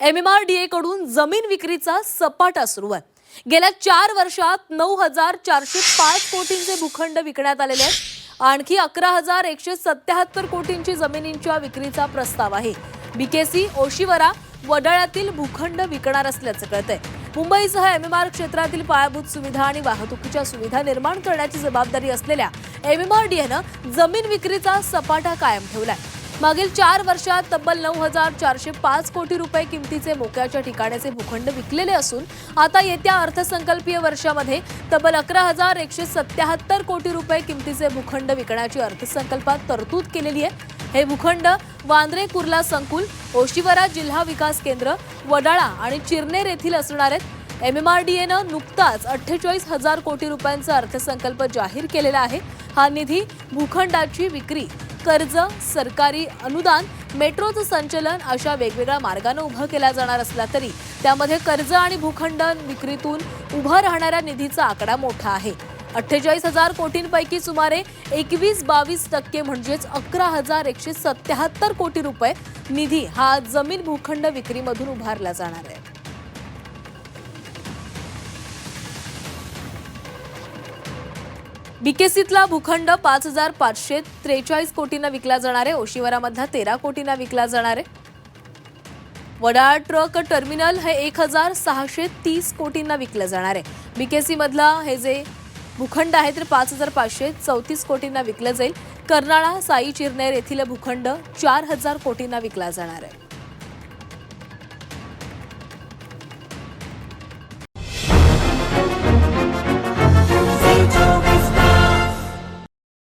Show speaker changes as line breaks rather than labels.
MMRDA कडून जमीन विक्रीचा सपाटा सुरू आहे। गेल्या 4 वर्षात 9,405 कोटींचे भूखंड विकण्यात आलेले आहेत। आणखी 11,177 कोटींची जमिनींच्या विक्रीचा प्रस्ताव आहे। बीकेसी ओशिवरा वडाळ्यातील भूखंड विकणार असल्याचं कळतंय। मुंबईसह MMR क्षेत्रातील पायाभूत सुविधा आणि वाहतुकीच्या सुविधा निर्माण करण्याची जबाबदारी असलेल्या MMRDAनं जमीन विक्रीचा सपाटा कायम ठेवलाय। मागील 4 वर्षात तब्बल 9,405 कोटी रुपये किमतीचे मोक्याच्या ठिकाणचे भूखंड विकलेले असून आता येत्या अर्थसंकल्पीय वर्षामध्ये तब्बल 11,177 कोटी रुपये किमतीचे भूखंड विकण्याची अर्थसंकल्पात तरतूद केलेली आहे। हे भूखंड वांद्रे कुर्ला संकुल, ओशिवरा जिल्हा विकास केंद्र, वडाळा आणि चिरनेर येथील असणार आहेत। MMRDAनं नुकताच 48,000 कोटी रुपयांचा अर्थसंकल्प जाहीर केलेला आहे। हा निधी भूखंडाची विक्री, कर्ज, सरकारी अनुदान, मेट्रोचं संचलन अशा वेगवेगळ्या मार्गाने उभा केला जाणार असला तरी त्यामध्ये कर्ज आणि भूखंड विक्रीतून उभा राहणाऱ्या निधीचा आकडा मोठा आहे। 48,000 कोटींपैकी सुमारे 21-22% म्हणजेच 11,177 कोटी रुपये निधी हा जमीन भूखंड विक्रीमधून उभारला जाणार आहे। बीकेसीतला भूखंड 5,543 कोटींना विकला जाणार आहे। ओशिवरामधला 13 कोटींना विकला जाणार आहे। वडाळ ट्रक टर्मिनल हे 1,630 कोटींना विकलं जाणार आहे। बीकेसी मधला हे जे भूखंड आहे तर 5,534 कोटींना विकलं जाईल। कर्नाळा साई चिरनेर येथील भूखंड 4,000 कोटींना विकला जाणार आहे।